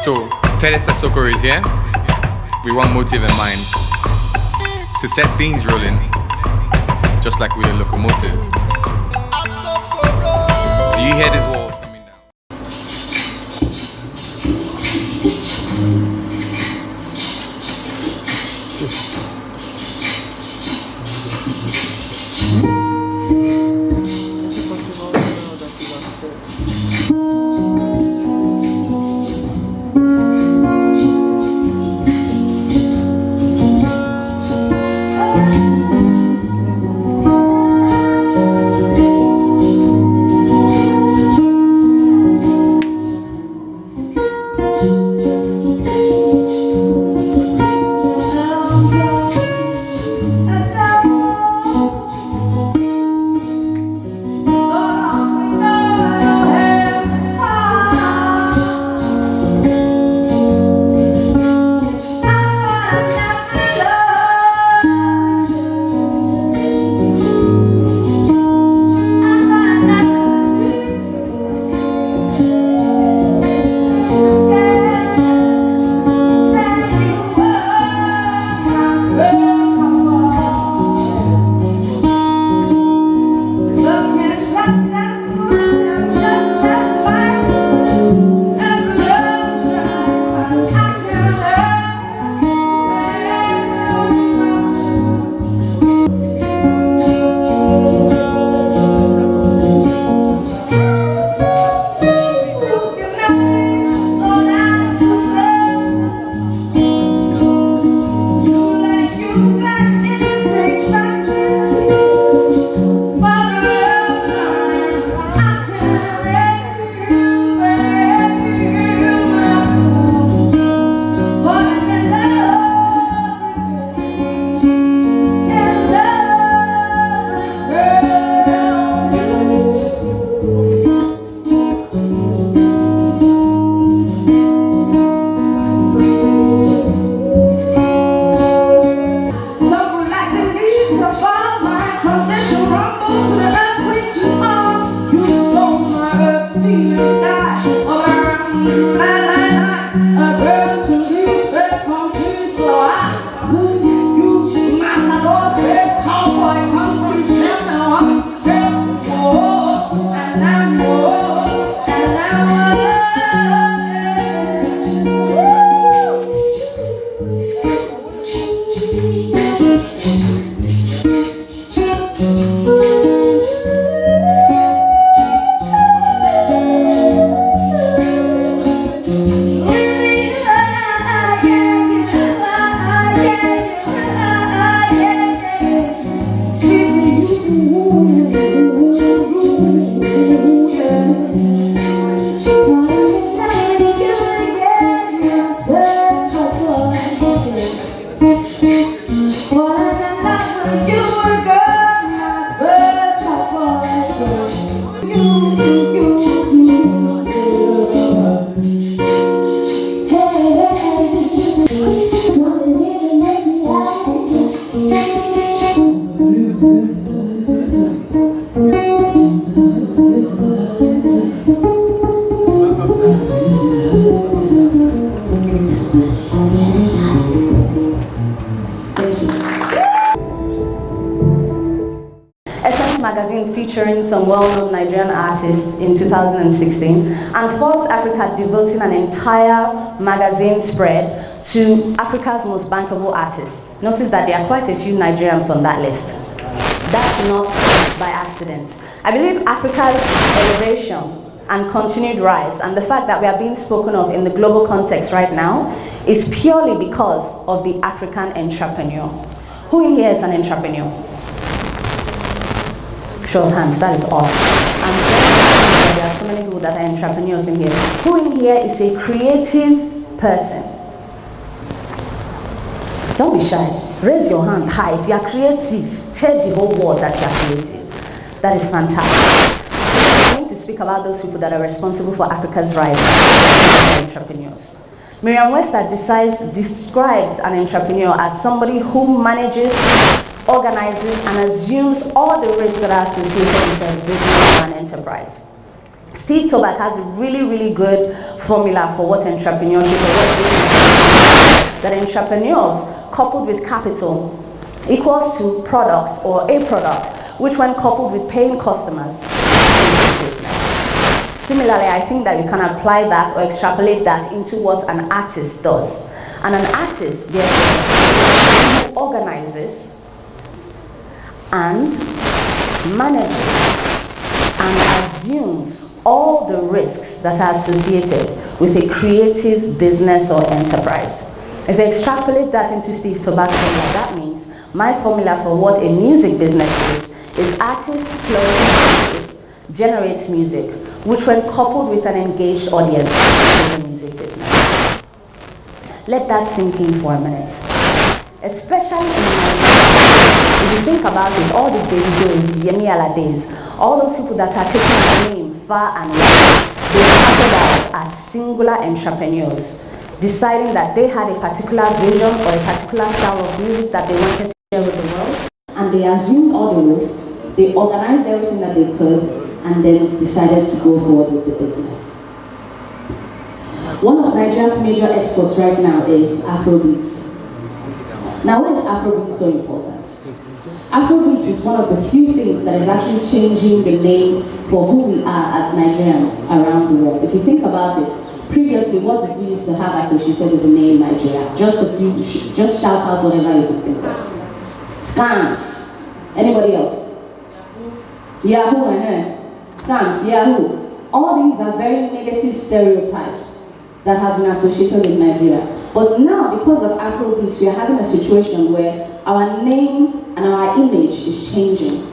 So, TEDxAsokoro is here with one motive in mind: to set things rolling, just like with a locomotive. Do you hear these walls coming down? Featuring some well-known Nigerian artists in 2016, and Forbes Africa devoting an entire magazine spread to Africa's most bankable artists. Notice that there are quite a few Nigerians on that list. That's not by accident. I believe Africa's elevation and continued rise, and the fact that we are being spoken of in the global context right now, is purely because of the African entrepreneur. Who in here is an entrepreneur? Show of hands, that is awesome. And there are so many people that are entrepreneurs in here. Who in here is a creative person? Don't be shy. Raise your hand high. If you are creative, tell the whole world that you are creative. That is fantastic. So I'm going to speak about those people that are responsible for Africa's rise as entrepreneurs. Miriam Makeba describes an entrepreneur as somebody who manages, organizes, and assumes all the risks that are associated with a business or an enterprise. Steve Toback has a really, really good formula for what entrepreneurship is. That entrepreneurs coupled with capital equals to products or a product, which when coupled with paying customers, is business. Similarly, I think that you can apply that or extrapolate that into what an artist does. And an artist, therefore, who organizes and manages and assumes all the risks that are associated with a creative business or enterprise. If you extrapolate that into Steve Toback's formula, that means my formula for what a music business is artist plus generates music, which when coupled with an engaged audience is a music business. Let that sink in for a minute. Especially in Nigeria, if you think about it, all the Davido, Yemi Alade's, all those people that are taking their name far and wide, they started out as singular entrepreneurs, deciding that they had a particular vision or a particular style of music that they wanted to share with the world, and they assumed all the risks, they organized everything that they could, and then decided to go forward with the business. One of Nigeria's major exports right now is Afrobeats. Now, why is Afrobeats so important? Afrobeats is one of the few things that is actually changing the name for who we are as Nigerians around the world. If you think about it, previously, what did we used to have associated with the name Nigeria? Just a few, just shout out whatever you can think of. Scams. Anybody else? Yahoo, scams, Yahoo. All these are very negative stereotypes that have been associated with Nigeria. But now, because of Afrobeats, we are having a situation where our name and our image is changing.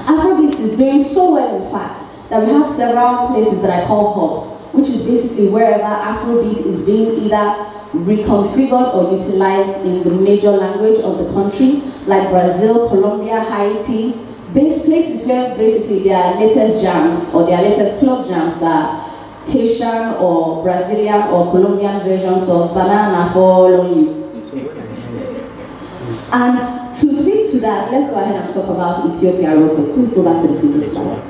Afrobeats is doing so well, in fact, that we have several places that I call hubs, which is basically wherever Afrobeat is being either reconfigured or utilized in the major language of the country, like Brazil, Colombia, Haiti, places where basically their latest jams or their latest club jams are Haitian or Brazilian or Colombian versions of Banana for You. And to speak to that, let's go ahead and talk about Ethiopia real quick. Please go back to the previous slide.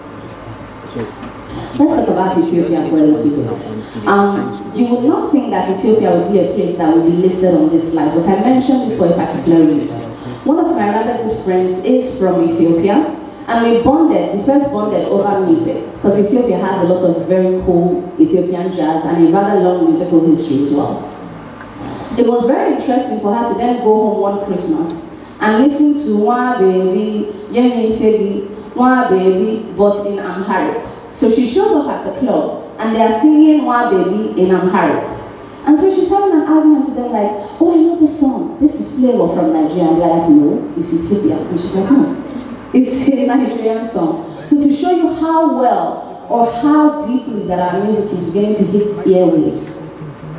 Let's talk about Ethiopia for a little bit. You would not think that Ethiopia would be a place that would be listed on this slide, but I mentioned it for a particular reason. One of my rather good friends is from Ethiopia, and we first bonded over music, because Ethiopia has a lot of very cool Ethiopian jazz and a rather long musical history as well. It was very interesting for her to then go home one Christmas and listen to Wa Baby, Yemi Febi, Wa Baby, but in Amharic. So she shows up at the club and they are singing Wa Baby in Amharic. And so she's having an argument with them like, oh, I know this song. This is Flavor from Nigeria. And they're like, no, it's Ethiopia. And she's like, no, it's a Nigerian song. So to show you how well or how deeply that our music is beginning to hit airwaves,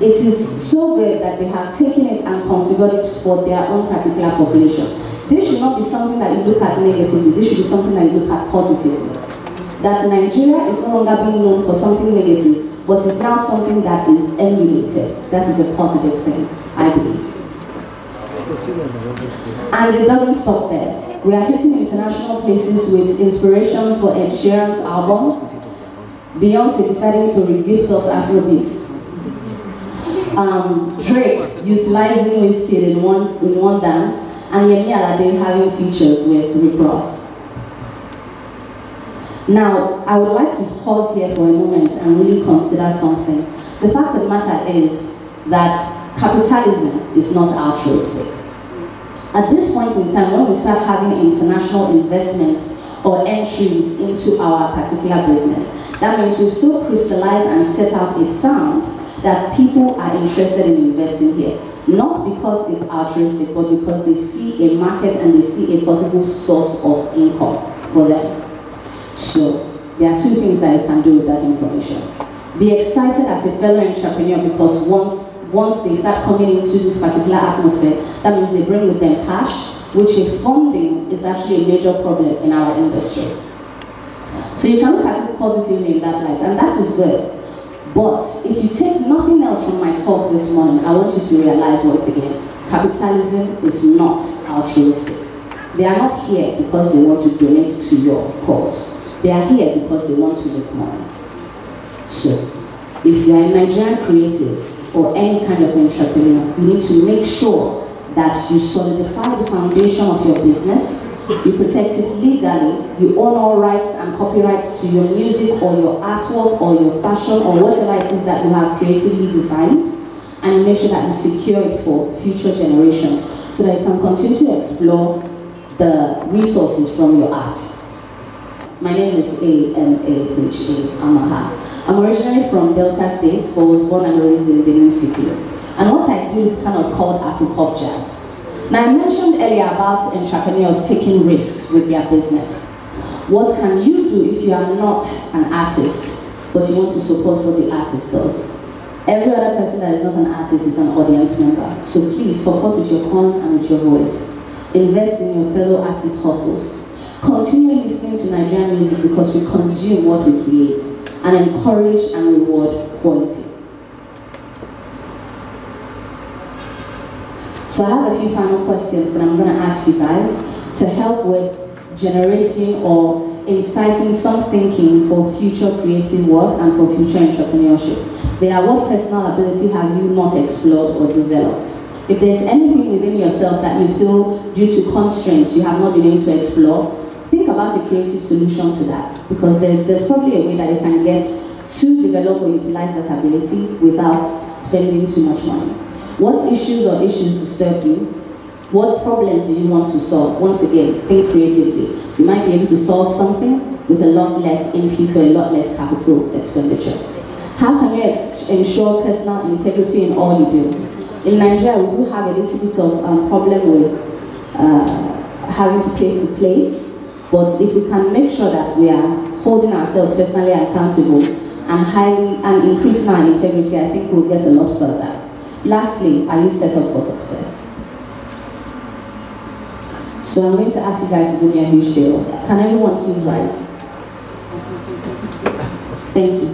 it is so good that they have taken it and configured it for their own particular population. This should not be something that you look at negatively. This should be something that you look at positively. That Nigeria is no longer being known for something negative, but it's now something that is emulated. That is a positive thing, I believe. And it doesn't stop there. We are hitting international places with inspirations for Ed Sheeran's album. Beyonce deciding to regift us Afrobeats. Drake utilizing Wizkid in one dance, and Yemi Alade having features with Rick Ross. Now, I would like to pause here for a moment and really consider something. The fact of the matter is that capitalism is not altruistic. At this point in time, when we start having international investments or entries into our particular business, that means we've so crystallized and set out a sound that people are interested in investing here. Not because it's altruistic, but because they see a market and they see a possible source of income for them. So, there are two things that you can do with that information. Be excited as a fellow entrepreneur, because once they start coming into this particular atmosphere, that means they bring with them cash, which in funding is actually a major problem in our industry. So you can look at it positively in that light, and that is good. But if you take nothing else from my talk this morning, I want you to realize once again, capitalism is not altruistic. They are not here because they want to donate to your cause. They are here because they want to make money. So, if you are a Nigerian creative or any kind of entrepreneur, you need to make sure that you solidify the foundation of your business, you protect it legally, you own all rights and copyrights to your music or your artwork or your fashion or whatever it is that you have creatively designed, and you make sure that you secure it for future generations so that you can continue to explore the resources from your art. My name is Amaha. I'm originally from Delta State, but was born and raised in Benin City. And what I do is kind of called Afropop jazz. Now I mentioned earlier about entrepreneurs taking risks with their business. What can you do if you are not an artist, but you want to support what the artist does? Every other person that is not an artist is an audience member. So please support with your coin and with your voice. Invest in your fellow artists' hustles. Continue listening to Nigerian music because we consume what we create and encourage and reward quality. So I have a few final questions that I'm going to ask you guys to help with generating or inciting some thinking for future creative work and for future entrepreneurship. They are what personal ability have you not explored or developed? If there's anything within yourself that you feel due to constraints you have not been able to explore, think about a creative solution to that, because there's probably a way that you can get to develop or utilize that ability without spending too much money. What issues disturb you? What problem do you want to solve? Once again, think creatively. You might be able to solve something with a lot less input or a lot less capital expenditure. How can you ensure personal integrity in all you do? In Nigeria, we do have a little bit of problem with having to pay for play, but if we can make sure that we are holding ourselves personally accountable and increasing our integrity, I think we'll get a lot further. Lastly, are you set up for success? So I'm going to ask you guys to do me a huge favor. Can everyone please rise? Thank you.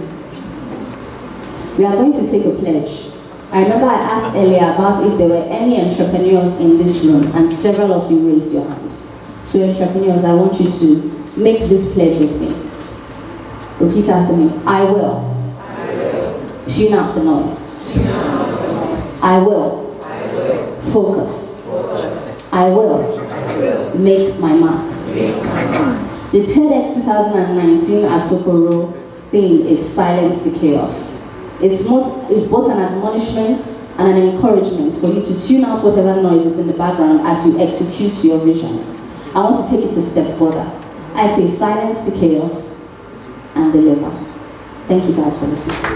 We are going to take a pledge. I remember I asked earlier about if there were any entrepreneurs in this room, and several of you raised your hand. So entrepreneurs, I want you to make this pledge with me. Repeat after me. I will tune out the noise. I will focus. I will make my mark. The TEDx 2019 theme is Silence the Chaos. It's both an admonishment and an encouragement for you to tune out whatever noise is in the background as you execute your vision. I want to take it a step further. I say silence the chaos and deliver. Thank you guys for listening.